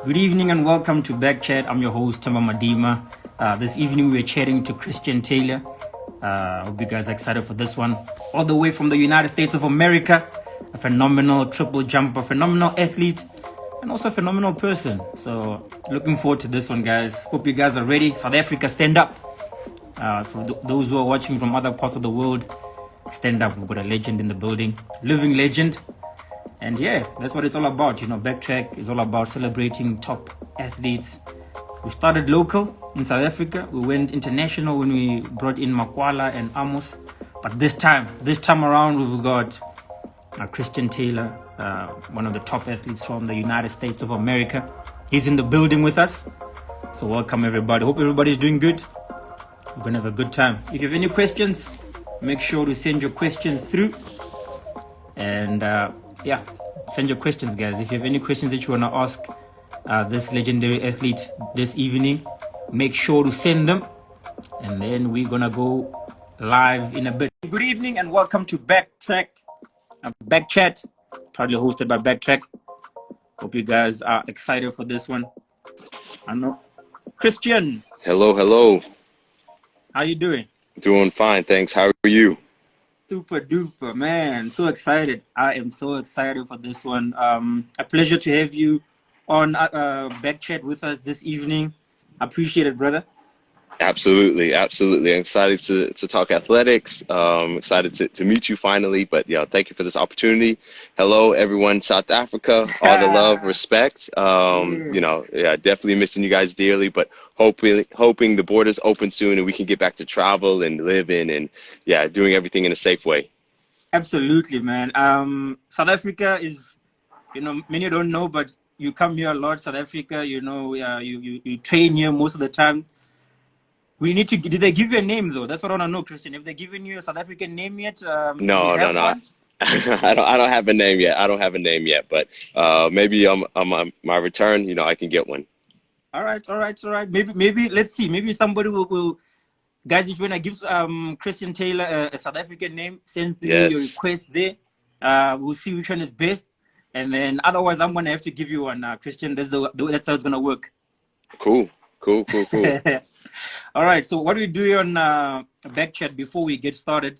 Good evening and welcome to BackChat. I'm your host, Tamba Madima. This evening we're chatting to Christian Taylor. Hope you guys are excited for this one. All the way from the United States of America, a phenomenal triple jumper, phenomenal athlete, and also a phenomenal person. So looking forward to this one, guys. Hope you guys are ready. South Africa, stand up. For those who are watching from other parts of the world, stand up. We've got a legend in the building, living legend. And yeah, that's what it's all about. You know, Backtrack is all about celebrating top athletes. We started local in South Africa. We went international when we brought in Makwala and Amos. But this time around, we've got Christian Taylor, one of the top athletes from the United States of America. He's in the building with us. So welcome, everybody. Hope everybody's doing good. We're going to have a good time. If you have any questions, make sure to send your questions through. And yeah, send your questions, guys. If you have any questions that you want to ask this legendary athlete this evening, make sure to send them. And then we're going to go live in a bit. Good evening and welcome to Backtrack, BackChat, proudly hosted by Backtrack. Hope you guys are excited for this one. I know. Christian. Hello. How you doing? Doing fine, thanks. How are you? Super duper, man. So excited. I am so excited for this one. A pleasure to have you on BackChat with us this evening. Appreciate it, brother. Absolutely. I'm excited to talk athletics. Excited to meet you finally. But yeah, thank you for this opportunity. Hello, everyone, South Africa. All the love, respect. Definitely missing you guys dearly. But hoping the borders open soon and we can get back to travel and living and doing everything in a safe way. Absolutely, man. South Africa is, many don't know, but you come here a lot. South Africa, you train here most of the time. We need to. Did they give you a name though? That's what I want to know, Christian. Have they given you a South African name yet? No. I don't have a name yet. But maybe on my return, I can get one. All right. Maybe let's see. Maybe somebody will. Guys, if you wanna give Christian Taylor a South African name, send through your request there. We'll see which one is best, and then otherwise, I'm gonna have to give you one, Christian. That's how it's gonna work. Cool. All right. So what we do on BackChat before we get started?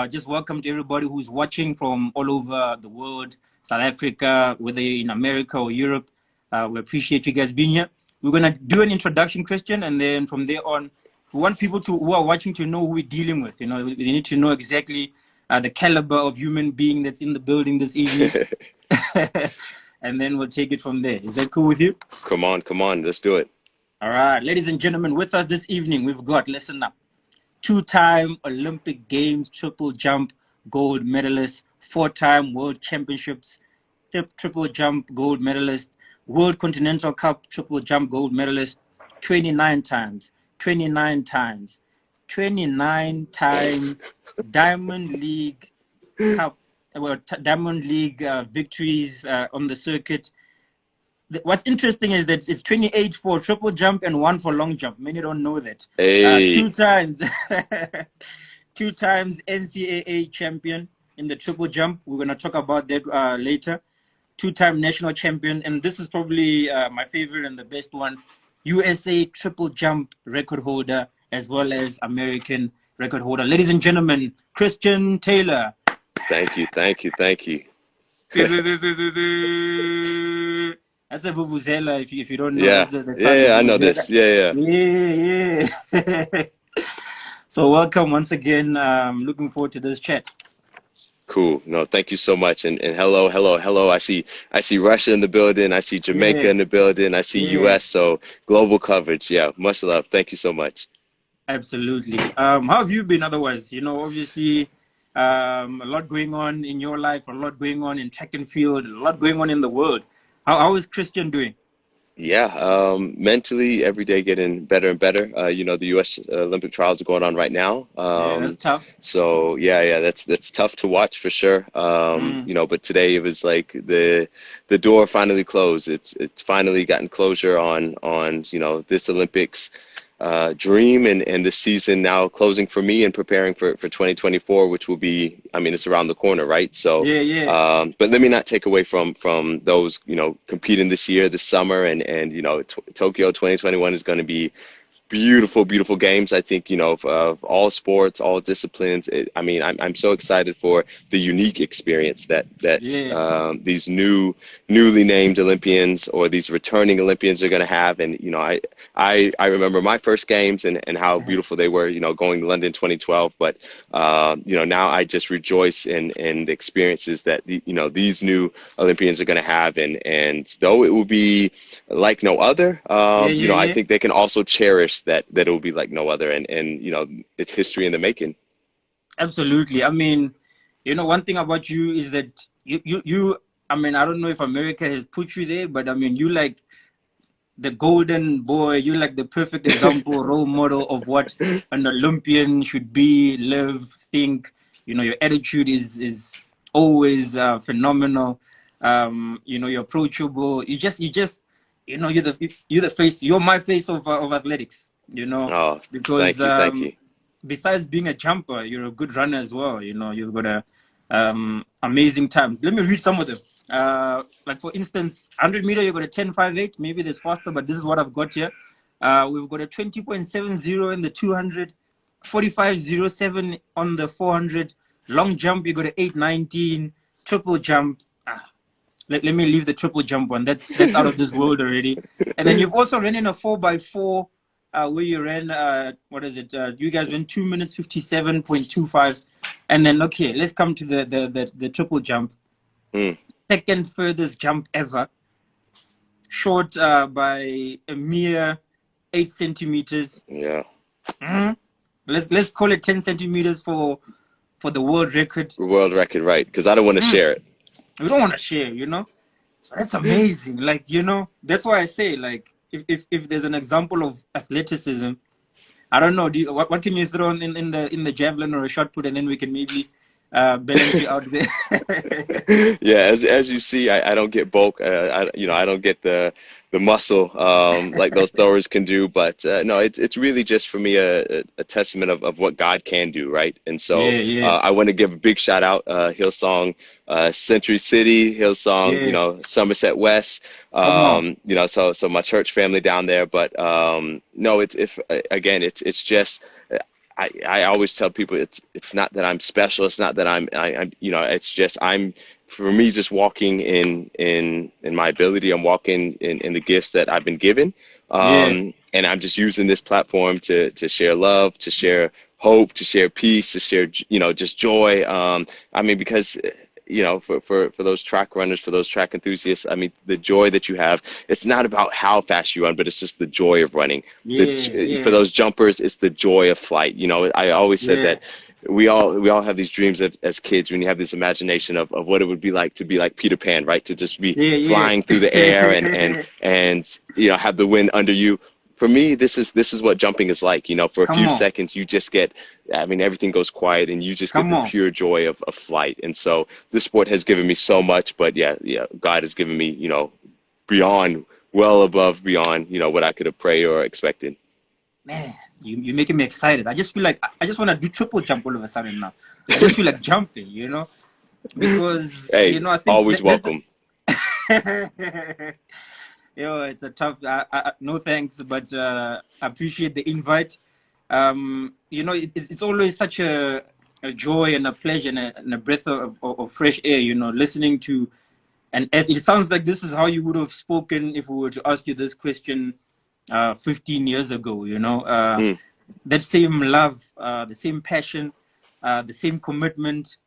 Just welcome to everybody who's watching from all over the world, South Africa, whether you're in America or Europe. We appreciate you guys being here. We're gonna do an introduction, Christian, and then from there on, we want people who are watching to know who we're dealing with. They need to know exactly the caliber of human being that's in the building this evening. And then we'll take it from there. Is that cool with you? Come on. Let's do it. All right. Ladies and gentlemen, with us this evening, we've got, listen up, 2-time Olympic Games triple jump gold medalist, 4-time World Championships triple jump gold medalist, World Continental Cup triple jump gold medalist, 29 times Diamond League Cup, Diamond League victories on the circuit. What's interesting is that it's 28 for triple jump and 1 for long jump. Many don't know that. Hey. 2 times NCAA champion in the triple jump. We're going to talk about that later. 2-time national champion. And this is probably my favorite and the best one. USA triple jump record holder as well as American record holder. Ladies and gentlemen, Christian Taylor. Thank you. That's a vuvuzela if you don't know. Yeah, I know this. Yeah. So welcome once again. Looking forward to this chat. Cool. No, thank you so much. And hello. I see Russia in the building. I see Jamaica in the building. I see US. So global coverage. Yeah, much love. Thank you so much. Absolutely. How have you been otherwise? Obviously a lot going on in your life, a lot going on in track and field, a lot going on in the world. How is Christian doing? Yeah, mentally every day getting better and better. The U.S. Olympic trials are going on right now. That's tough. So that's tough to watch for sure. But today it was like the door finally closed. It's finally gotten closure on this Olympics. dream and this season now closing for me and preparing for 2024, which will be, I mean, it's around the corner, right? So, Yeah, yeah, but let me not take away from those, competing this year, this summer, and Tokyo 2021 is going to be beautiful, beautiful games. I think, of all sports, all disciplines. I mean, I'm so excited for the unique experience that yeah, these newly named Olympians or these returning Olympians are going to have. And, I remember my first games and how beautiful they were, going to London 2012. But, now I just rejoice in the experiences that, these new Olympians are going to have. And though it will be like no other, yeah, yeah, I yeah. think they can also cherish that it will be like no other. And it's history in the making. Absolutely. I mean, one thing about you is that you. I mean, I don't know if America has put you there, but I mean, you like the golden boy. You like the perfect example, role model of what an Olympian should be, live, think. Your attitude is always phenomenal. You're approachable. You're the face. You're my face of athletics. Oh, Because thank you. Thank you. besides being a jumper, you're a good runner as well. You've got amazing times. Let me read some of them. Like for instance, 100 meter, you got a 10.58. Maybe there's faster, but this is what I've got here. We've got a 20.70 in the 200, 45.07 on the 400. Long jump, you got a 8.19. Triple jump. Let me leave the triple jump one. That's out of this world already. And then you've also ran in a 4x4 where you ran, what is it? You guys ran 2 minutes 57.25. And then, okay, let's come to the triple jump. Mm, Second furthest jump ever. Short by a mere 8 centimeters. yeah. Mhm. Let's call it 10 centimeters for the world record. World record, right? Because I don't want to share it. We don't want to share, That's amazing. Like, that's why I say, like, if there's an example of athleticism, I don't know. What can you throw in the javelin or a shot put, and then we can maybe balance you out there. Yeah, as you see, I don't get bulk. I don't get the muscle like those throwers can do. But no, it's really just for me a testament of what God can do, right? And so Yeah, yeah, I want to give a big shout out, Hillsong, Century City, Hillsong, yeah. Somerset West, Come on. so my church family down there. But no, it's just. I always tell people it's not that I'm special. It's not that I'm it's just for me just walking in my ability. I'm walking in the gifts that I've been given. Yeah. And I'm just using this platform to share love, to share hope, to share peace, to share, just joy. I mean, because for those track runners, for those track enthusiasts, I mean, the joy that you have, it's not about how fast you run, but it's just the joy of running. Yeah, For yeah, those jumpers, it's the joy of flight. I always said yeah, that we all have these dreams as kids, when you have this imagination of what it would be like to be like Peter Pan, right? To just be yeah, flying through the air yeah. and have the wind under you. For me, this is what jumping is like. For a Come few on. seconds, you just get, I mean, everything goes quiet and you just get Come the on. pure joy of flight. And so this sport has given me so much, but yeah, God has given me, beyond, well above beyond, what I could have prayed or expected. Man, you're making me excited. I just feel like I just want to do triple jump all of a sudden now. I just feel like jumping, because Hey, I think always that's welcome. it's a tough. No thanks, but I appreciate the invite. It's always such a joy and a pleasure and a breath of fresh air. Listening to, and it sounds like this is how you would have spoken if we were to ask you this question 15 years ago. Mm, That same love, the same passion, the same commitment.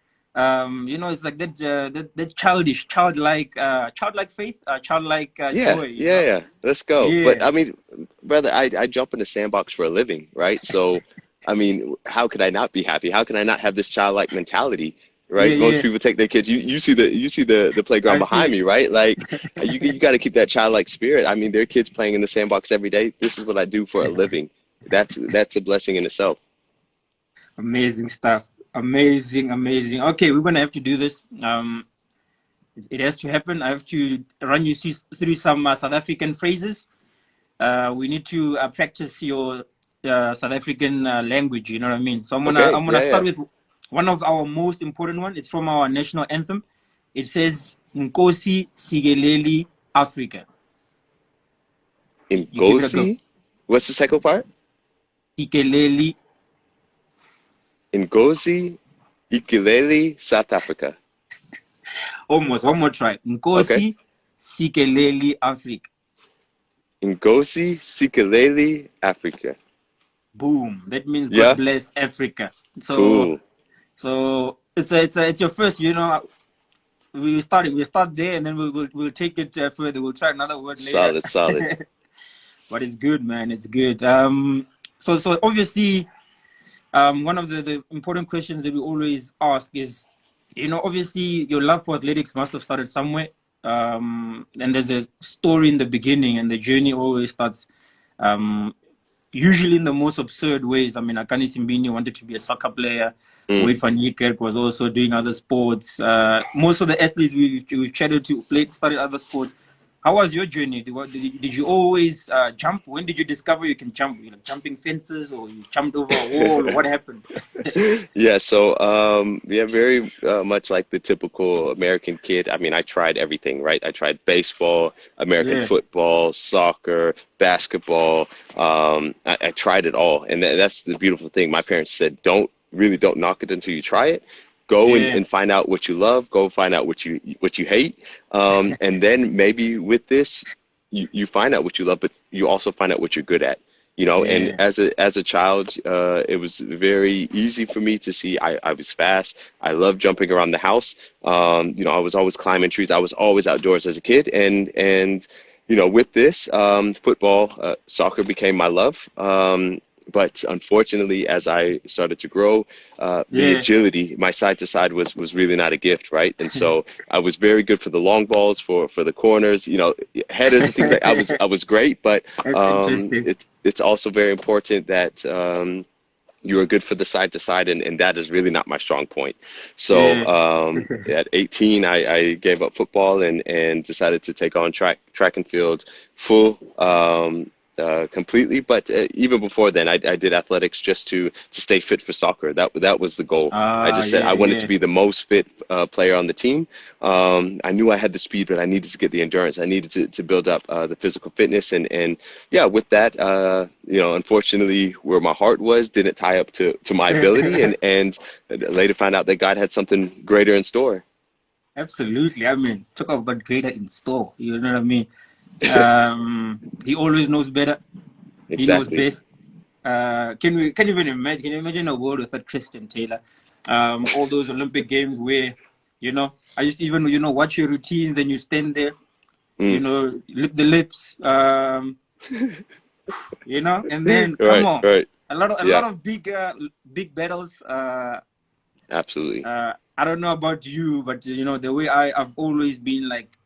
It's like that childlike faith, childlike yeah, joy. yeah. Let's go. But Yeah, I mean, brother, I jump in the sandbox for a living, right? So, I mean, how could I not be happy? How can I not have this childlike mentality? yeah, Right? Most yeah. people take their kids. You see the playground I behind see. me, right? Like you got to keep that childlike spirit. I mean, there are kids playing in the sandbox every day. This is what I do for a living. That's a blessing in itself. Amazing stuff. Amazing, amazing. Okay, we're gonna have to do this. It has to happen. I have to run you through some South African phrases. We need to practice your South African language. You know what I mean? So Okay. I'm gonna Yeah, start yeah. with one of our most important one. It's from our national anthem. It says Nkosi Sigeleli Africa. You give it a go. Ngozi. What's the second part? Sigeleli. Ngozi Ikelele, South Africa. Almost. One more try. Okay. Nkosi Sigeleli Africa. Ngozi Sikelele, Africa. Boom. That means God Yeah. bless Africa. So Cool. it's your first. You know, we start there, and then we'll take it further. We'll try another word later. Solid, solid. But it's good, man. It's good. So obviously, one of the important questions that we always ask is, you know, obviously your love for athletics must have started somewhere. And there's a story in the beginning, and the journey always starts, usually in the most absurd ways. I mean, Akani Simbini wanted to be a soccer player. Mm. Wade van Niekerk was also doing other sports. Most of the athletes we've chatted to started other sports. How was your journey? Did you always jump? When did you discover you can jump? You know, jumping fences, or you jumped over a wall, or what happened? Yeah, so yeah, very much like the typical American kid. I mean, I tried everything, right? I tried baseball, American Yeah, football, soccer, basketball. I tried it all, and that's the beautiful thing. My parents said, don't knock it until you try it. Go yeah, and find out what you love. Go find out what you hate, and then maybe with this, you find out what you love, but you also find out what you're good at. You know, and yeah, as a child, it was very easy for me to see. I was fast. I loved jumping around the house. You know, I was always climbing trees. I was always outdoors as a kid, and you know, with this, football, soccer became my love. But unfortunately, as I started to grow, the yeah. agility, my side to side was really not a gift, right? And so I was very good for the long balls, for the corners, you know, headers and things like. I was great, but That's interesting. it's also very important that you are good for the side to side, and that is really not my strong point. So Yeah, at 18, I gave up football and decided to take on track and field full completely. But even before then, I did athletics just to stay fit for soccer. That was the goal. I just said yeah, I wanted to yeah. be the most fit player on the team. I knew I had the speed, but I needed to get the endurance. I needed to build up the physical fitness, and yeah, with that, you know, unfortunately, where my heart was didn't tie up to my ability, and later found out that God had something greater in store. Absolutely. I mean, talk about greater in store. You know what I mean? He always knows better. He knows Exactly. best. Can you even imagine? Can you imagine a world without Christian Taylor? All those Olympic games where, you know, I used to even, you know, watch your routines and you stand there, you Mm. know, lip the lips, you know, and then come Right, on, right. a Yeah, lot of big battles. absolutely. I don't know about you, but you know, the way I've always been like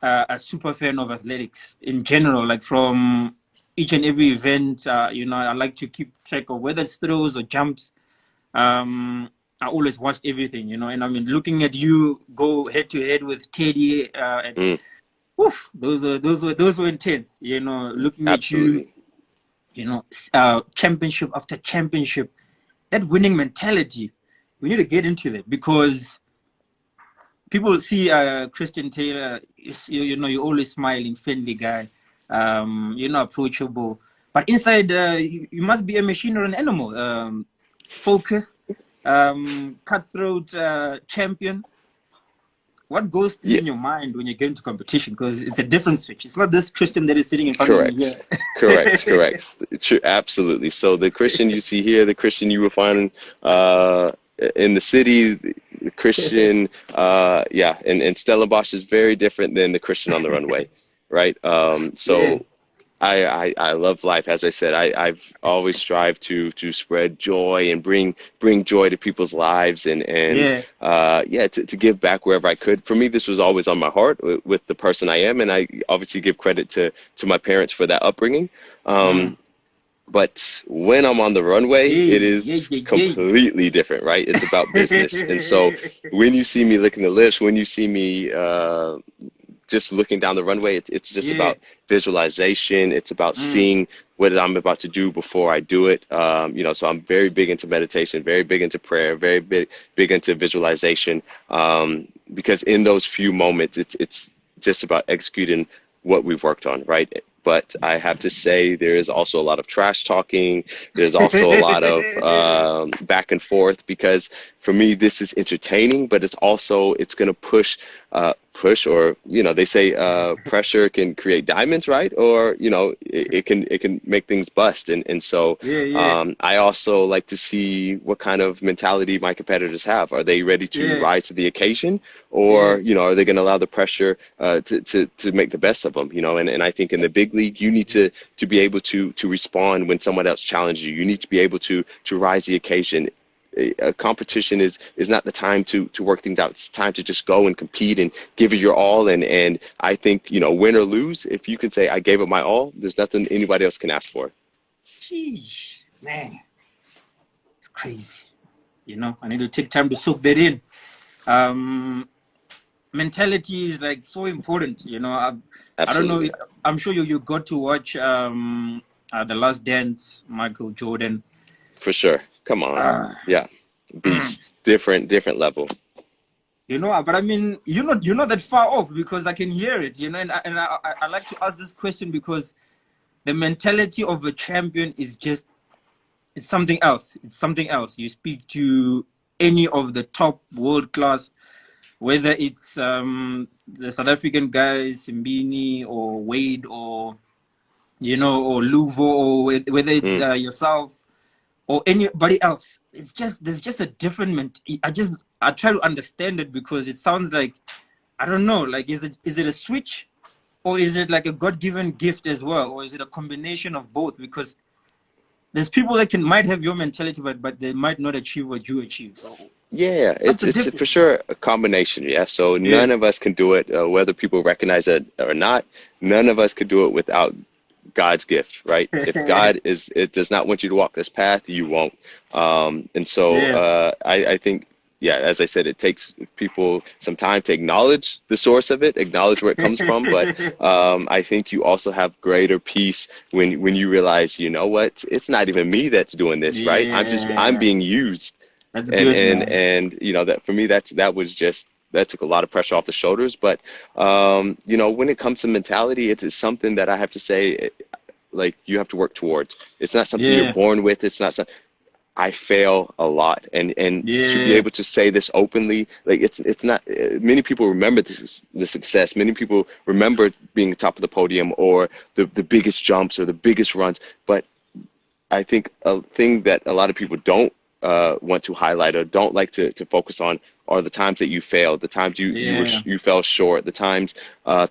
a super fan of athletics in general, like from each and every event. You know, I like to keep track of whether it's throws or jumps. I always watched everything, you know, and I mean, looking at you go head to head with Teddy, and Mm, woof, those were intense, you know. Looking at you, absolutely. you know, championship after championship, that winning mentality. We need to get into that because people see Christian Taylor, you know, you're always smiling, friendly guy, you're not approachable. But inside, you must be a machine or an animal. Focused, cutthroat champion. What goes through Yeah, in your mind when you get into competition? Because it's a different switch. It's not this Christian that is sitting in front of me correct. here. Correct. True, absolutely. So the Christian you see here, the Christian you will find uh, in the city, the Christian, yeah, and Stellenbosch is very different than the Christian on the runway, right? Yeah, So I love life. As I said, I've always strived to spread joy and bring joy to people's lives and yeah. yeah, to give back wherever I could. For me, this was always on my heart with the person I am, and I obviously give credit to my parents for that upbringing. Mm. But when I'm on the runway, Yay, it yay, is yay, completely different, right? It's about business. And so yay. when you see me licking the lips, when you see me just looking down the runway. It's just Yeah. about visualization. It's about Mm. seeing what I'm about to do before I do it. You know, so I'm very big into meditation, very big into prayer, very big into visualization. Because in those few moments, it's just about executing what we've worked on, right? But I have to say, there is also a lot of trash talking. There's also a lot of back and forth, because for me, this is entertaining, but it's going to push, or, you know, they say pressure can create diamonds, right? Or, you know, it can make things bust. And so Yeah, yeah, I also like to see what kind of mentality my competitors have. Are they ready to yeah, rise to the occasion, yeah, or, you know, are they going to allow the pressure to make the best of them? You know, and I think in the big league, you need to be able to respond when someone else challenges you. You need to be able to rise the occasion. A competition is not the time to work things out. It's time to just go and compete and give it your all. And I think, you know, win or lose, if you can say I gave it my all, there's nothing anybody else can ask for. Sheesh, man, it's crazy. You know, I need to take time to soak that in. Um, Mentality is like so important. You know, I don't know. Absolutely. I'm sure you got to watch The Last Dance, Michael Jordan. For sure. Come on. Uh, Yeah. Beast. Different level. you know, but I mean, you're not that far off, because I can hear it. You know, I like to ask this question because the mentality of a champion is just, it's something else. It's something else. You speak to any of the top world class, whether it's the South African guys, Simbini or Wade, or, you know, or Luvo, or whether it's Mm. yourself or anybody else. It's just, there's just a different I try to understand it, because it sounds like, I don't know, like, is it a switch, or is it like a God-given gift as well, or is it a combination of both? Because there's people that might have your mentality, but they might not achieve what you achieve. So Yeah, what's the it's for difference? sure a combination. Yeah, so Yeah. none of us can do it, whether people recognize it or not. None of us could do it without God's gift, right? If God it does not want you to walk this path, you won't. And so Yeah. I think, yeah, as I said, it takes people some time to acknowledge the source of it, acknowledge where it comes from. But I think you also have greater peace when you realize, you know what, it's not even me that's doing this, right? I'm Yeah. being used. That's and good, and man. and you know, that for me, that took a lot of pressure off the shoulders. But you know, when it comes to mentality, it is something that I have to say, like, you have to work towards. It's not something you're Yeah. born with. It's not something. I fail a lot, and to be Yeah. able to say this openly, like, it's not many people remember the success. Many people remember being top of the podium, or the biggest jumps, or the biggest runs. But I think a thing that a lot of people don't want to highlight, or don't like to focus on, are the times that you failed, the times Yeah. you fell short, the times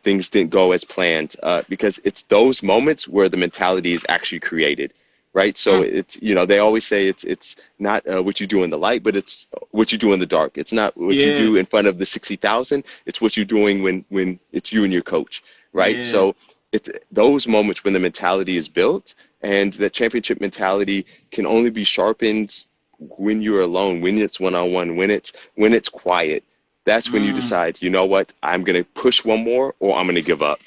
things didn't go as planned, because it's those moments where the mentality is actually created, right? So Mm. it's, you know, they always say it's not what you do in the light, but it's what you do in the dark. It's not what you Yeah. do in front of the 60,000. It's what you're doing when it's you and your coach, right? Yeah. So it's those moments when the mentality is built, and the championship mentality can only be sharpened when you're alone, when it's one-on-one, when it's quiet. That's when you Mm. decide, you know what, I'm going to push one more, or I'm going to give up.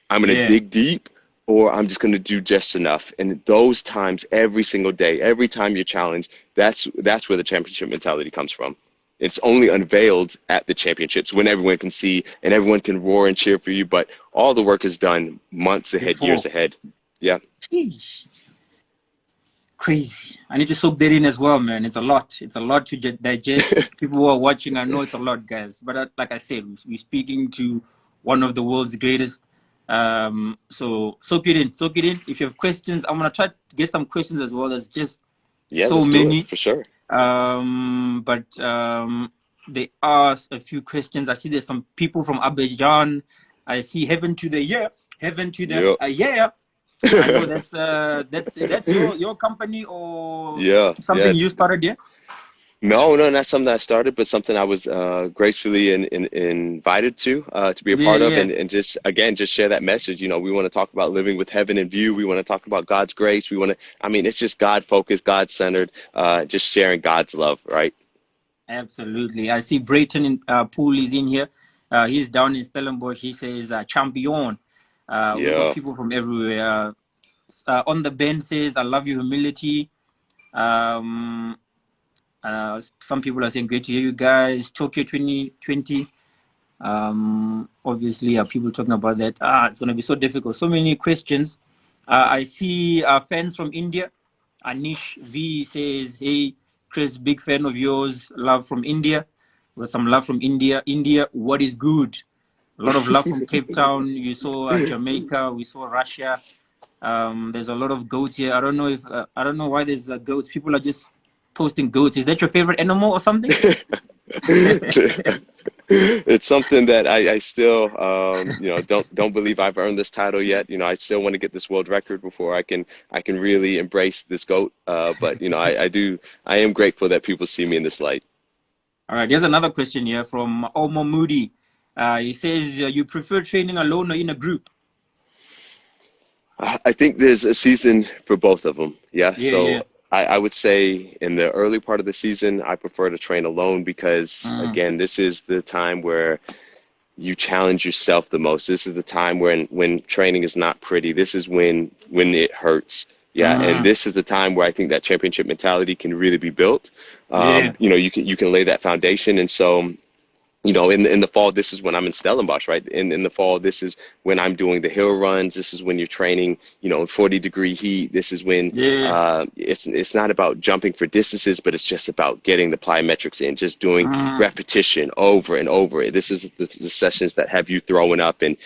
I'm going to Yeah. dig deep, or I'm just going to do just enough. And those times, every single day, every time you're challenged, that's where the championship mentality comes from. It's only unveiled at the championships, when everyone can see and everyone can roar and cheer for you. But all the work is done months ahead, years Before. ahead. Yeah. Sheesh. Crazy. I need to soak that in as well, man. It's a lot. It's a lot to digest. People who are watching, I know it's a lot, guys. But like I said, we're speaking to one of the world's greatest. So soak it in. Soak it in. If you have questions, I'm gonna try to get some questions as well. There's just Yeah, so let's do it many. for sure. But they asked a few questions. I see there's some people from Abidjan. I see heaven to the year, heaven to the Yep. yeah. I know that's your company, or Yeah, something yeah. you started there. No, no, not something I started, but something I was gracefully invited to be a Yeah, part of, yeah, and just, again, just share that message. You know, we want to talk about living with heaven in view. We want to talk about God's grace. We want to, I mean, it's just God focused, God centered, just sharing God's love, right? absolutely. I see Brayton Pool is in here. He's down in Stellenbosch. He says champion. We got Yeah. people from everywhere. On the bench says, I love your humility. Um, some people are saying, great to hear you guys. Tokyo 2020. Obviously, people talking about that. It's going to be so difficult. So many questions. I see fans from India. Anish V says, hey, Chris, big fan of yours. Love from India. With some love from India. India, what is good? A lot of love from Cape Town. You saw Jamaica. We saw Russia. There's a lot of goats here. I don't know if I don't know why there's goats. People are just posting goats. Is that your favorite animal or something? It's something that I still don't believe I've earned this title yet. I still want to get this world record before I can really embrace this GOAT. But I am grateful that people see me in this light. All right, here's another question here from Omo Moody. He says, you prefer training alone or in a group? I think there's a season for both of them. Yeah. Yeah, yeah. So I would say in the early part of the season, I prefer to train alone because, again, this is the time where you challenge yourself the most. This is the time when training is not pretty. This is when it hurts. Yeah. And this is the time where I think that championship mentality can really be built. Yeah. You can lay that foundation. And so, in the fall, this is when I'm in Stellenbosch, right? In the fall, this is when I'm doing the hill runs. This is when you're training, in 40-degree heat. This is when it's not about jumping for distances, but it's just about getting the plyometrics in, just doing repetition over and over. This is the sessions that have you throwing up, and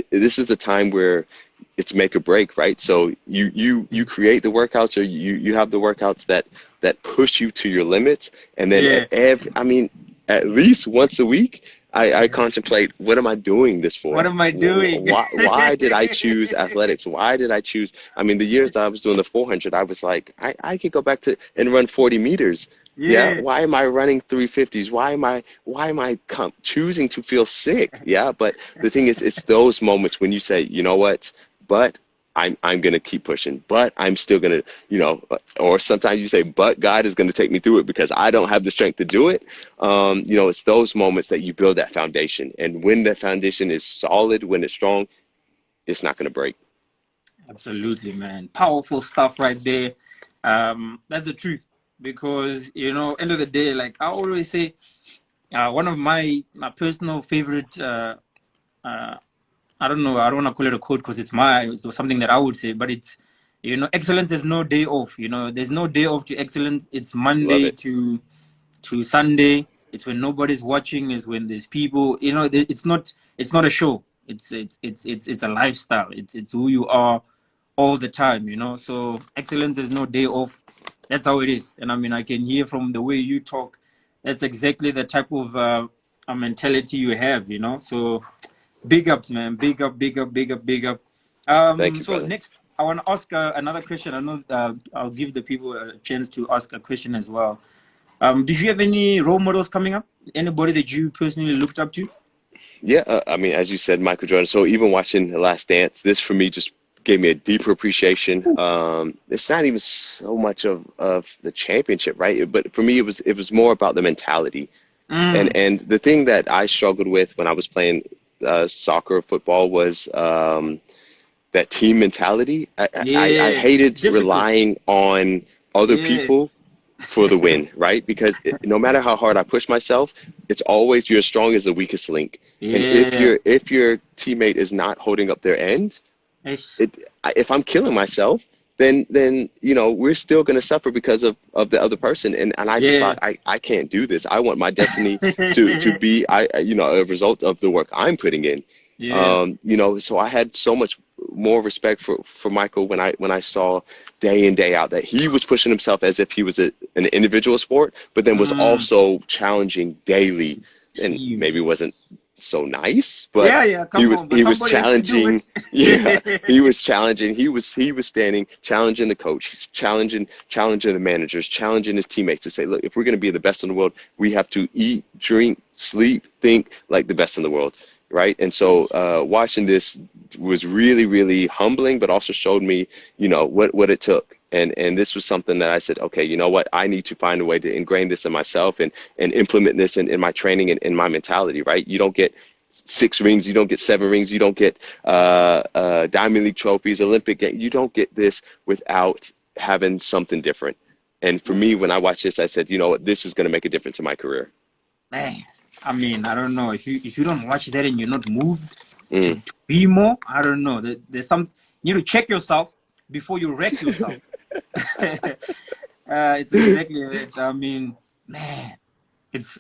this is the time where it's make or break, right? So you create the workouts, or you have the workouts that push you to your limits, and then at least once a week, I contemplate, what am I doing this for? What am I doing? Why did I choose athletics? Why did I choose? The years that I was doing the 400, I was like, I could go back to and run 40 meters. Yeah. Why am I running 350s? Why am I choosing to feel sick? Yeah. But the thing is, it's those moments when you say, you know what, but I'm going to keep pushing, but I'm still going to, or sometimes you say, but God is going to take me through it because I don't have the strength to do it. It's those moments that you build that foundation. And when the foundation is solid, when it's strong, it's not going to break. Absolutely, man. Powerful stuff right there. That's the truth, because, end of the day, like I always say, one of my personal favorite, I don't know, I don't want to call it a quote because it's something that I would say, but it's, excellence is no day off. There's no day off to excellence. It's Monday to Sunday. It's when nobody's watching. It's when there's people. It's not a show. It's a lifestyle. It's who you are all the time. So excellence is no day off. That's how it is. And I can hear from the way you talk, that's exactly the type of mentality you have. So. Big ups, man. Big up, big up, big up, big up. Thank you, So brother. next, I want to ask another question. I know I'll give the people a chance to ask a question as well. Did you have any role models coming up? Anybody that you personally looked up to? Yeah, as you said, Michael Jordan. So even watching The Last Dance, this for me just gave me a deeper appreciation. It's not even so much of the championship, right? But for me, it was more about the mentality. And the thing that I struggled with when I was playing soccer, football was that team mentality. I hated relying on other people for the win, right? Because no matter how hard I push myself, it's always you're as strong as the weakest link. And if your teammate is not holding up their end, if I'm killing myself, then we're still going to suffer because of the other person. And I just thought, I can't do this. I want my destiny to be a result of the work I'm putting in. So I had so much more respect for Michael when I saw day in, day out that he was pushing himself as if he was an individual sport, but then was also challenging daily, and maybe wasn't so nice, but he was challenging. He was challenging. He was standing, challenging the coach, challenging the managers, challenging his teammates to say, look, if we're going to be the best in the world, we have to eat, drink, sleep, think like the best in the world. Right. And so watching this was really, really humbling, but also showed me, what it took. And this was something that I said, okay, you know what, I need to find a way to ingrain this in myself and implement this in my training and in my mentality. Right. You don't get 6 rings, you don't get 7 rings, you don't get Diamond League trophies, Olympic game. You don't get this without having something different. And for me, when I watched this, I said, you know what, this is going to make a difference in my career. Man, I mean, I don't know if you don't watch that and you're not moved Mm. to be more. I don't know. There's some, you need to check yourself before you wreck yourself. It's exactly it. I mean, man, it's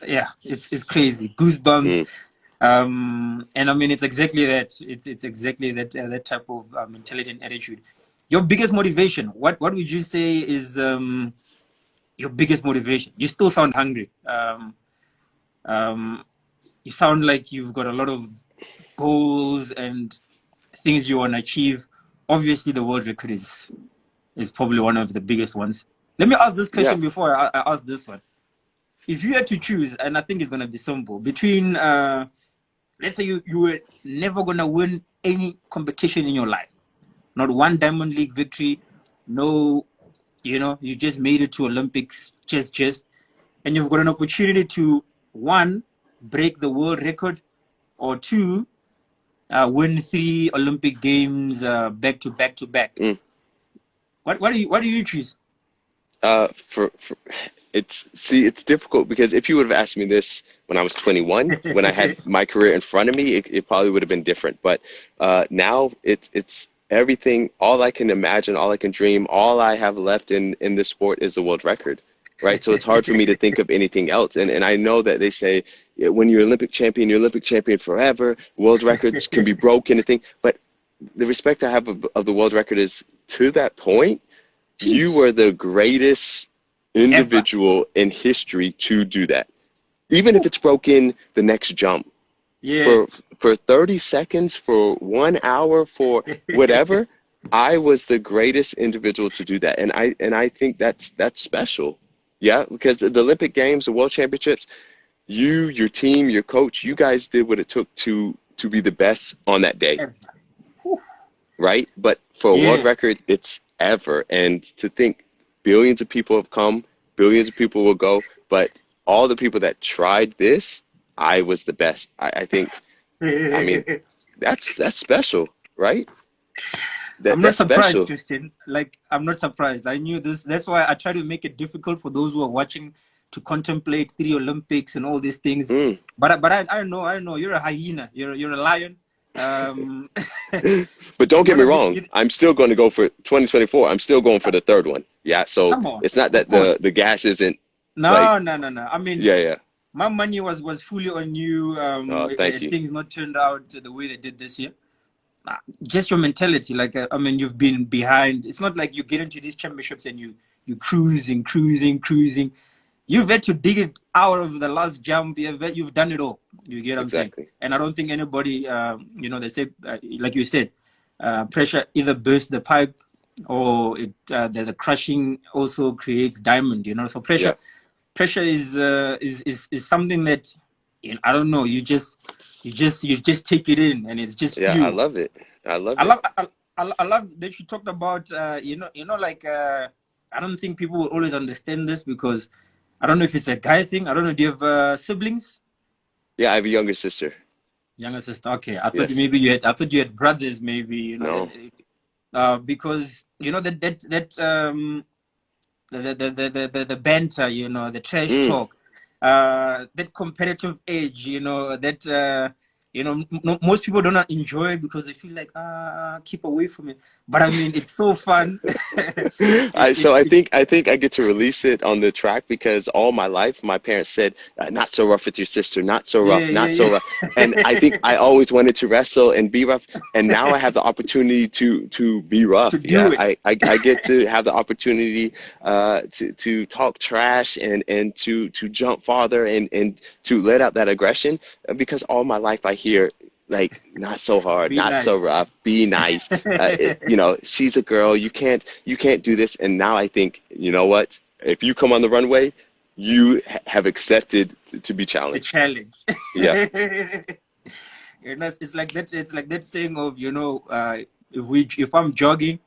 crazy. Goosebumps. And I mean, it's exactly that. It's exactly that type of mentality and attitude. Your biggest motivation. What would you say is your biggest motivation? You still sound hungry. You sound like you've got a lot of goals and things you want to achieve. Obviously, the world record is probably one of the biggest ones. Let me ask this question before I ask this one. If you had to choose, and I think it's going to be simple, between, let's say you were never going to win any competition in your life, not one Diamond League victory, no, you just made it to Olympics, just, and you've got an opportunity to, one, break the world record, or two, win 3 Olympic games back to back. What do you choose? It's difficult because if you would have asked me this when I was 21, when I had my career in front of me, it probably would have been different. But now it's everything, all I can imagine, all I can dream, all I have left in this sport is the world record, right? So it's hard for me to think of anything else. And I know that they say when you're Olympic champion forever, world records can be broken and things. But the respect I have of the world record is to that point, you were the greatest individual in history to do that. Even if it's broken the next jump. For 30 seconds, for 1 hour, for whatever, I was the greatest individual to do that. And I think that's special. Yeah, because the Olympic Games, the World Championships, you, your team, your coach, you guys did what it took to be the best on that day. Right? But for a world record, it's ever. And to think billions of people have come, billions of people will go, but all the people that tried this, I was the best. I think, I mean, that's special, right? I'm not surprised, special. Christian. Like, I'm not surprised. I knew this. That's why I try to make it difficult for those who are watching to contemplate 3 Olympics and all these things. But I know you're a hyena. You're a lion. But don't get me wrong. I'm still going to go for 2024. I'm still going for the 3rd one. Yeah. So it's not that the gas isn't. No. I mean, yeah. My money was fully on you. Thank you. Things not turned out the way they did this year. Just your mentality. Like, I mean, you've been behind. It's not like you get into these championships and you cruising. You've had to dig it out of the last jump. You've done it all. You get what I'm saying? And I don't think anybody, they say, like you said, pressure either bursts the pipe or the crushing also creates diamond. So pressure is something that I don't know. You just take it in, and it's just I love it. I love that you talked about. Like I don't think people will always understand this because I don't know if it's a guy thing. I don't know. Do you have siblings? Yeah, I have a younger sister. Younger sister. Okay, I thought maybe you had. I thought you had brothers. Maybe No. Because the banter, the trash talk, that competitive edge, that most people do not enjoy it because they feel like keep away from it. But I mean, it's so fun. I think I get to release it on the track because all my life my parents said not so rough with your sister, not so rough, so rough. And I think I always wanted to wrestle and be rough, and now I have the opportunity to be rough. I get to have the opportunity to talk trash and to jump farther and to let out that aggression because all my life I hear like not so hard, so rough, be nice. She's a girl. You can't do this. And now I think, you know what? If you come on the runway, you have accepted to be challenged. A challenge. Yeah. It's like that. It's like that saying of if I'm jogging,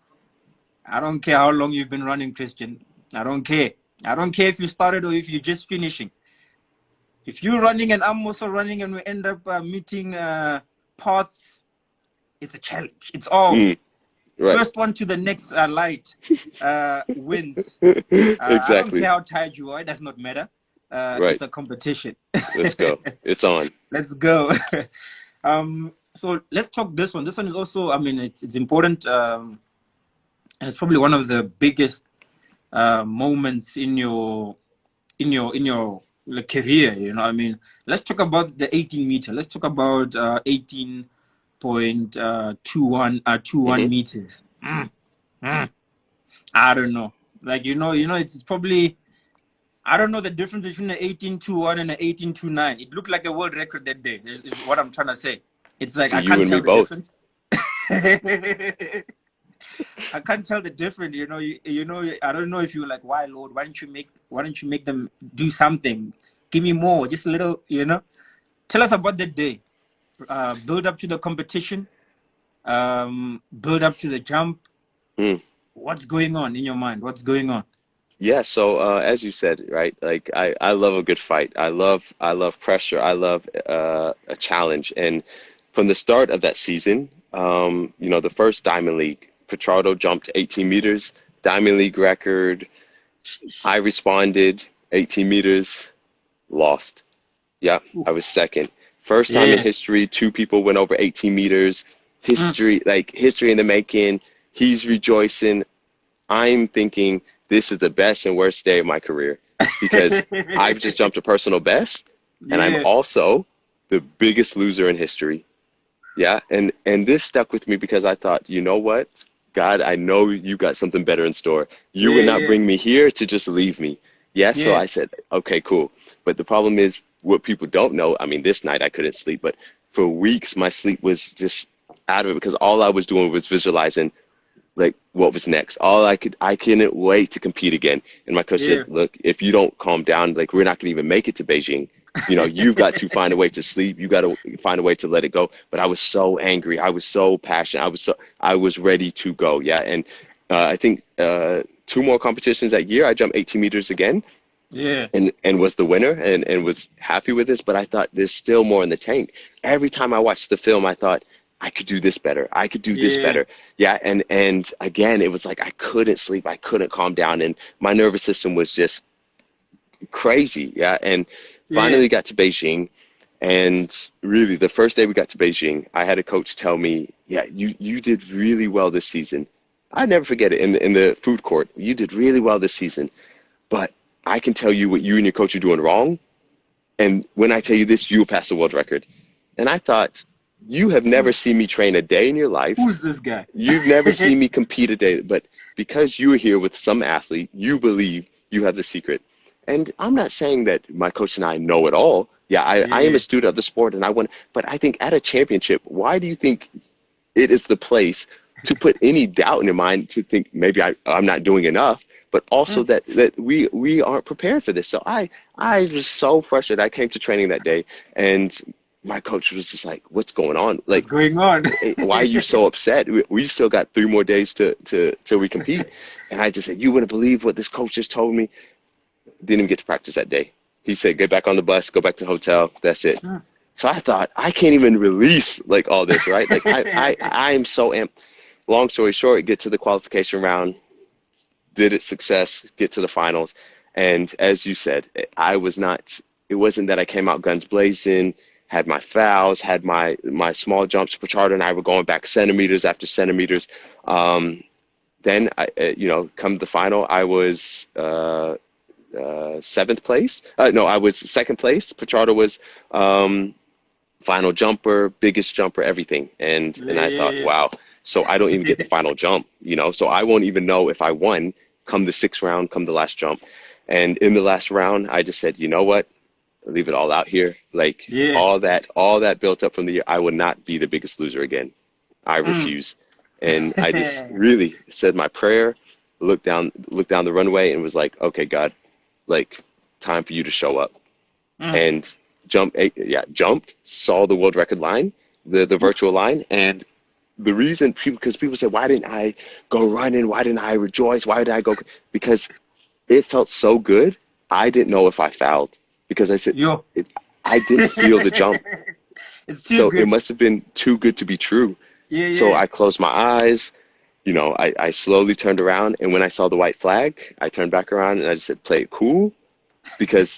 I don't care how long you've been running, Christian. I don't care. I don't care if you started or if you're just finishing. If you're running and I'm also running and we end up meeting paths, it's a challenge. It's all Right. first one to the next light wins. I don't Exactly. care how tired you are. It does not matter. Right. It's a competition. Let's go. It's on. Let's go. So let's talk this one. This one is also, I mean, it's important, and it's probably one of the biggest moments in your like, career. You know, I mean, let's talk about the 18 meter. Let's talk about 18.21 meters. I don't know. Like it's probably, I don't know the difference between an 18.21 and an 18.29. It looked like a world record that day. Is what I'm trying to say. It's like So I you can't and me tell the both. difference. I can't tell the difference. I don't know if you're like, why, Lord? Why don't you make them do something? Give me more, just a little. Tell us about the day. Build up to the competition. Build up to the jump. What's going on in your mind? What's going on? Yeah, so as you said, right? Like I love a good fight. I love pressure. I love a challenge. And from the start of that season, the first Diamond League, Pichardo jumped 18 meters, Diamond League record. I responded 18 meters, lost. Yeah, I was second. First time in Yeah, history, two people went over 18 meters. History, like history in the making. He's rejoicing. I'm thinking this is the best and worst day of my career because I've just jumped a personal best and I'm yeah, also the biggest loser in history. Yeah, and this stuck with me because I thought, you know what? God, I know you got something better in store. You would yeah, not yeah, bring me here to just leave me. Yeah, so yeah, I said, okay, cool. But the problem is what people don't know. I mean, this night I couldn't sleep, but for weeks my sleep was just out of it because all I was doing was visualizing like what was next. I couldn't wait to compete again. And my coach said, yeah. look, if you don't calm down, like we're not gonna even make it to Beijing. You've got to find a way to sleep. You got to find a way to let it go. But I was so angry. I was so passionate. I was ready to go. Yeah. And I think two more competitions that year, I jumped 18 meters again Yeah, and was the winner and was happy with this. But I thought there's still more in the tank. Every time I watched the film, I thought I could do this better. I could do this yeah, better. Yeah. And again, it was like I couldn't sleep. I couldn't calm down. And my nervous system was just crazy. Yeah. And yeah. finally got to Beijing. And really, the first day we got to Beijing, I had a coach tell me, yeah, you did really well this season. I never forget it in the food court. You did really well this season. But I can tell you what you and your coach are doing wrong. And when I tell you this, you'll pass the world record. And I thought, you have never seen me train a day in your life. Who's this guy? You've never seen me compete a day. But because you are here with some athlete, you believe you have the secret. And I'm not saying that my coach and I know it all. Yeah, I am Yeah, a student of the sport and I want, but I think at a championship, why do you think it is the place to put any doubt in your mind to think maybe I'm not doing enough, but also that we aren't prepared for this. So I was so frustrated. I came to training that day and my coach was just like, what's going on? what's Like, going on? why are you so upset? We still got 3 more days till we compete. And I just said, you wouldn't believe what this coach just told me. Didn't even get to practice that day. He said, get back on the bus, go back to the hotel. That's it. So I thought, I can't even release like all this, right? Like I am so amped. Long story short, get to the qualification round, did it success, get to the finals. And as you said, it wasn't that I came out guns blazing, had my fouls, had my small jumps. Pichardo and I were going back centimeters after centimeters. Then come the final, I was seventh place. No, I was second place. Pichardo was final jumper, biggest jumper, everything. And I thought, Yeah, wow. So I don't even get the final jump, so I won't even know if I won come the 6th round, come the last jump. And in the last round, I just said, you know what? Leave it all out here. Like yeah. all that built up from the year, I would not be the biggest loser again. I refuse. And I just really said my prayer, looked down the runway and was like, okay, God, like time for you to show up. And jumped, saw the world record line, the virtual line. And the reason because people say, why didn't I go running? Why didn't I rejoice? Why did I go? Because it felt so good. I didn't know if I fouled. because I said Yo. I didn't feel the jump. It's too So it good. must have been too good to be true. Yeah, So yeah. I closed my eyes, I slowly turned around, and when I saw the white flag, I turned back around and I just said, play it cool, because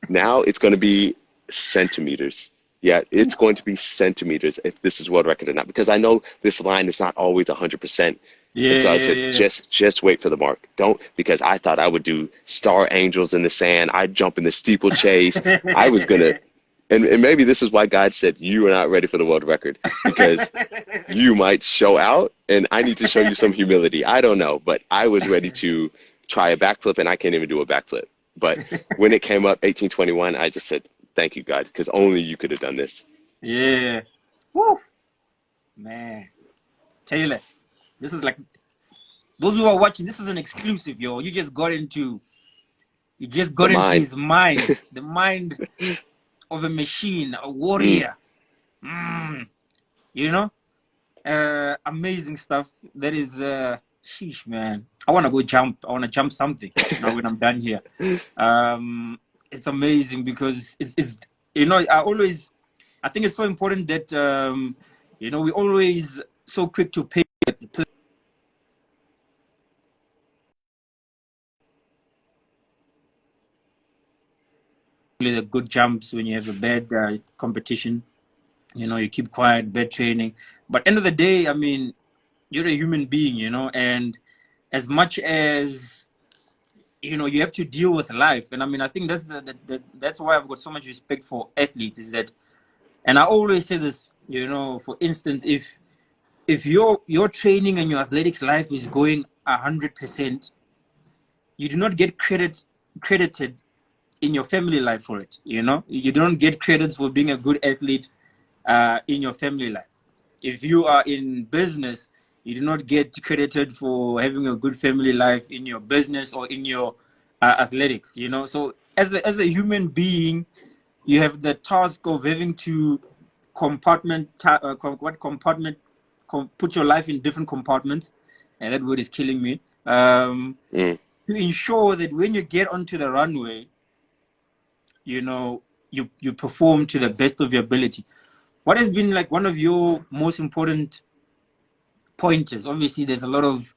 now it's going to be centimeters. Yeah, it's going to be centimeters if this is world record or not, because I know this line is not always 100%. And Yeah, so I yeah, said, yeah. just wait for the mark. Don't, because I thought I would do star angels in the sand. I'd jump in the steeplechase. I was gonna, and maybe this is why God said you are not ready for the world record, because you might show out, and I need to show you some humility. I don't know, but I was ready to try a backflip, and I can't even do a backflip. But when it came up 1821, I just said, thank you, God, because only you could have done this. Yeah. Woo, man. Taylor, this is like those who are watching, this is an exclusive, yo. You just The got into mind. his mind. The mind of a machine, a Mm, warrior. You know? Amazing stuff. That is sheesh, man. I wanna go jump. I wanna jump something now when I'm done here. It's amazing because it's I think it's so important that we always so quick to pay the good jumps when you have a bad competition. You keep quiet, bad training. But end of the day, I mean, you're a human being, and as much as you have to deal with life. And I mean, I think that's why I've got so much respect for athletes, is that, and I always say this, for instance, if your training and your athletics life is going 100%, you do not get credited in your family life for it. You don't get credits for being a good athlete in your family life. If you are in business, you do not get credited for having a good family life in your business or in your athletics. So as a human being, you have the task of having to put your life in different compartments, and that word is killing me. mm. To ensure that when you get onto the runway, you perform to the best of your ability. What has been like one of your most important pointers? Obviously, there's a lot of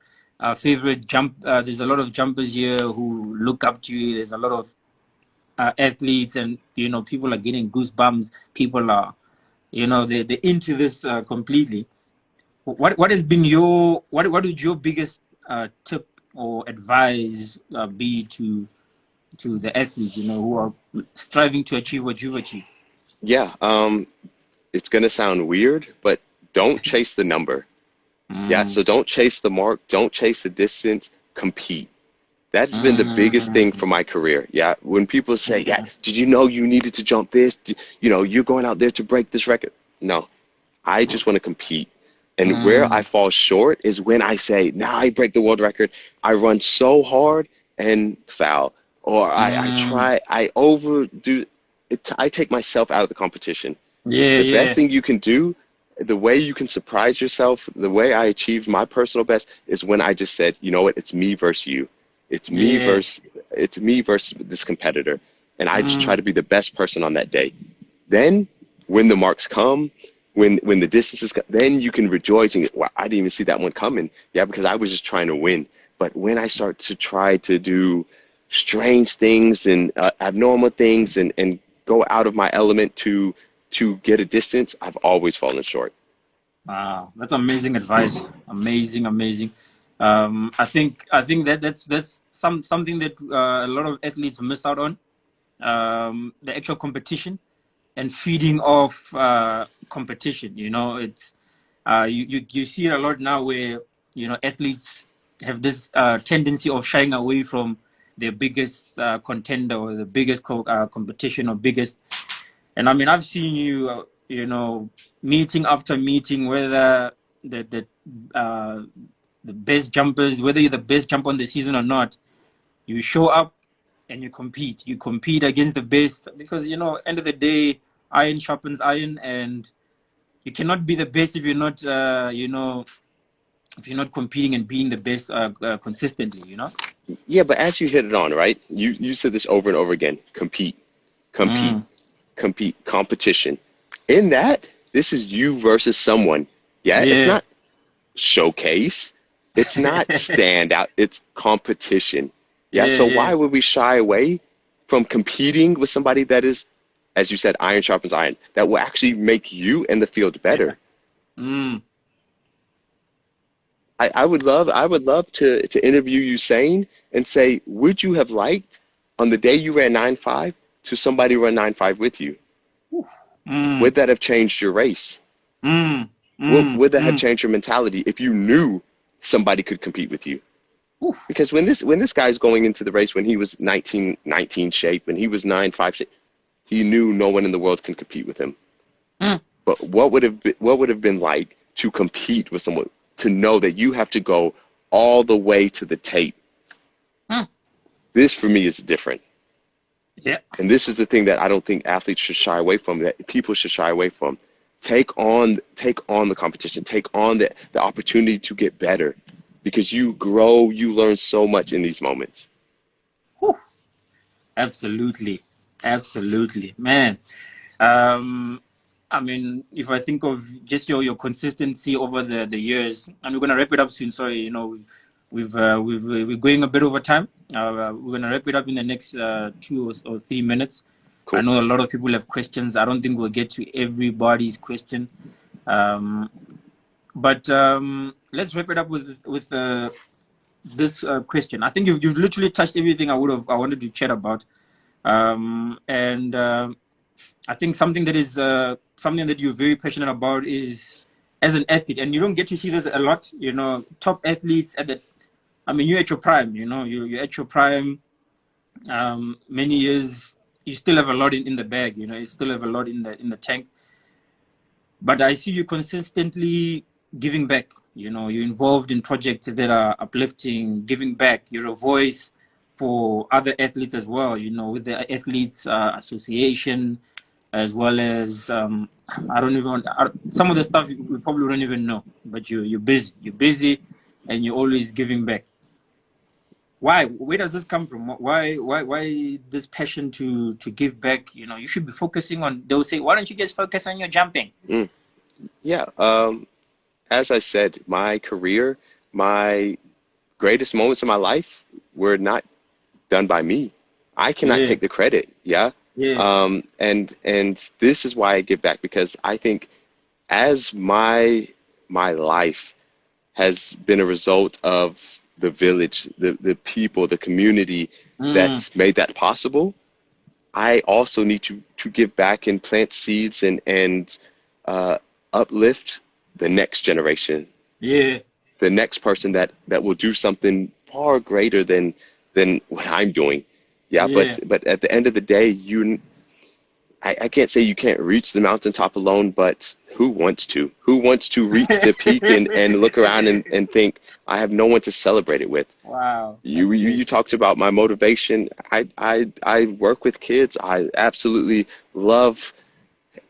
favorite there's a lot of jumpers here who look up to you. There's a lot of athletes, and people are getting goosebumps. People are, they're into this completely. What has been what would your biggest tip or advice be to the athletes who are striving to achieve what you've achieved? Yeah, it's gonna sound weird, but don't chase the number. Yeah, Mm, so don't chase the mark, don't chase the distance, compete. That's been the biggest thing for mm, my career. Yeah, when people say, "Yeah, yeah, did you know you needed to jump this? You're going out there to break this record." No, I just want to compete. And where I mm, fall short is when I say, "Now I break the world record." I run so hard and foul, or mm. I overdo it. I take myself out of the competition. Yeah, The best yeah, thing you can do, the way you can surprise yourself, the way I achieved my personal best is when I just said, you know what, it's me versus you. It's me yeah. versus it's me versus this competitor. And I just try Mm, to be the best person on that day. Then when the marks come, when the distances come, then you can rejoice and get, wow, I didn't even see that one coming. Yeah, because I was just trying to win. But when I start to try to do strange things and abnormal things and go out of my element to get a distance, I've always fallen short. wow, that's amazing advice. Amazing, amazing. I think that's something that a lot of athletes miss out on. The actual competition and feeding off competition. It's you see it a lot now where athletes have this tendency of shying away from their biggest contender or the biggest competition or biggest. And I mean, I've seen you, meeting after meeting, whether uh, the best jumpers, whether you're the best jumper on the season or not, you show up and you compete. You compete against the best because end of the day, iron sharpens iron, and you cannot be the best if you're not, if you're not competing and being the best consistently. Yeah, but as you hit it on, right? You said this over and over again. Compete, compete, competition. In that, this is you versus someone. Yeah, it's not showcase. It's not stand out. It's competition. Yeah. So why would we shy away from competing with somebody that is, as you said, iron sharpens iron, that will actually make you and the field better? I would love to interview Usain and say, would you have liked on the day you ran 9.5 to somebody run 9.5 with you? Would that have changed your race? Would that have changed your mentality if you knew somebody could compete with you? Because when this guy's going into the race, when he was 19 shape, when he was 9.5 shape, he knew no one in the world can compete with him. But what would have been like to compete with someone, to know that you have to go all the way to the tape? This for me is different. Yeah. And this is the thing that I don't think athletes should shy away from, that people should shy away from. Take on the competition, take on the opportunity to get better, because you grow, you learn so much in these moments. Whew. Absolutely. Man. I mean, if I think of just your consistency over the years, and we're gonna wrap it up soon. Sorry, you know, we're going a bit over time. We're gonna wrap it up in the next 2 or 3 minutes. Cool. I know a lot of people have questions. I don't think we'll get to everybody's question, but let's wrap it up with this question. I think you've literally touched everything I wanted to chat about, and I think something that you're very passionate about is, as an athlete, and you don't get to see this a lot, you know, top athletes you're at your prime, you know, you're at your prime, many years, you still have a lot in the bag, you know, you still have a lot in the tank. But I see you consistently giving back, you know, you're involved in projects that are uplifting, giving back. You're a voice for other athletes as well, you know, with the Athletes Association, as well as some of the stuff we probably don't even know, but you're busy and you're always giving back. Where does this come from? Why this passion to give back? You know, you should be focusing on, they'll say, why don't you just focus on your jumping? Yeah. As I said, my career, my greatest moments in my life were not done by me. I cannot take the credit. Yeah. And this is why I give back, because I think as my life has been a result of the village, the people, the community that's made that possible, I also need to give back and plant seeds and uplift the next generation. The next person that will do something far greater than what I'm doing. But at the end of the day, I can't say you can't reach the mountaintop alone, but who wants to? Who wants to reach the peak and look around and think, I have no one to celebrate it with? Wow. You talked about my motivation. I work with kids. I absolutely love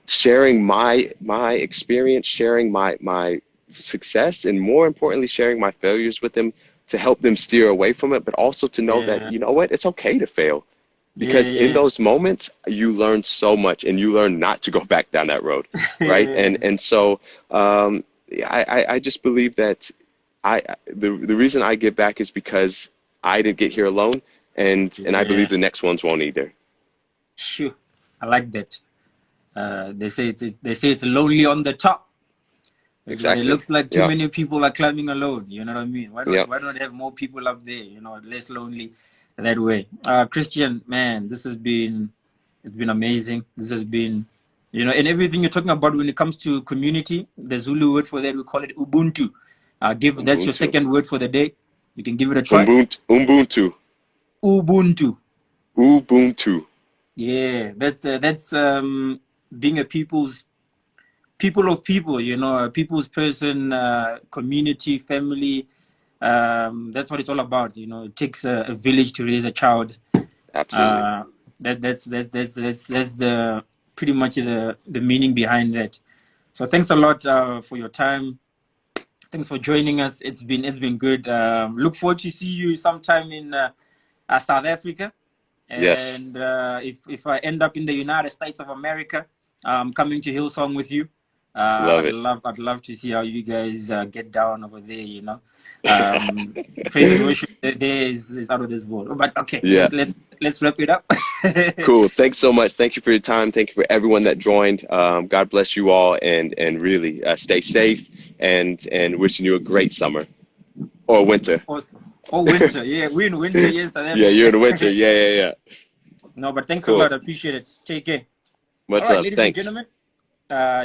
sharing my experience, sharing my success, and more importantly, sharing my failures with them to help them steer away from it, but also to know that, you know what, it's okay to fail. Because in those moments, you learn so much, and you learn not to go back down that road, right? And so I just believe that the reason I give back is because I didn't get here alone, and I believe the next ones won't either. Sure, I like that. They say it's lonely on the top. Exactly. It looks like too many people are climbing alone. You know what I mean? Why not have more people up there? You know, less lonely that way. Christian, man, it's been amazing. This has been, you know, and everything you're talking about when it comes to community, the Zulu word for that, we call it Ubuntu. That's your second word for the day. You can give it a try. Ubuntu. Yeah, that's being a people of people, you know, a people's person, community, family. That's what it's all about. You know, it takes a village to raise a child. Absolutely. That's the pretty much the meaning behind that. So thanks a lot for your time. Thanks for joining us. It's been good. Look forward to see you sometime in South Africa. Yes. And if I end up in the United States of America, coming to Hillsong with you. Love it. I'd love to see how you guys get down over there. You know, praise and worship there is out of this world. But okay, Yeah. let's wrap it up. Cool. Thanks so much. Thank you for your time. Thank you for everyone that joined. God bless you all, and really stay safe, and wishing you a great summer or winter. Awesome. Oh, winter. Yeah, we're in winter. Yes, South Yeah, you're in the winter. Africa. Yeah. No, but thanks a Cool. lot. I appreciate it. Take care. All Much right, love. ladies and Thanks. gentlemen.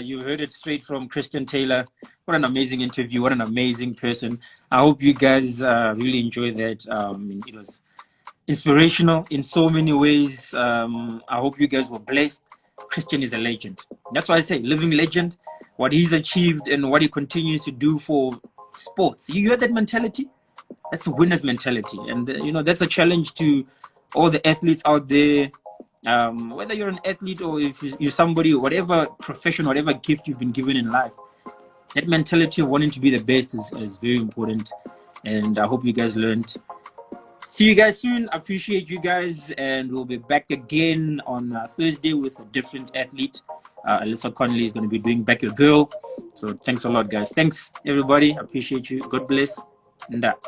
You heard it straight from Christian Taylor. What an amazing interview. What an amazing person. I hope you guys really enjoyed that. It was inspirational in so many ways. I hope you guys were blessed. Christian is a legend. That's why I say living legend. What he's achieved and what he continues to do for sports. You heard that mentality? That's the winner's mentality. And, that's a challenge to all the athletes out there. Whether you're an athlete or if you're somebody, whatever profession, whatever gift you've been given in life, that mentality of wanting to be the best is very important. And I hope you guys learned. See you guys soon. Appreciate you guys. And we'll be back again on Thursday with a different athlete. Alyssa Conley is going to be doing Back Your Girl. So thanks a lot, guys. Thanks, everybody. Appreciate you. God bless. And that.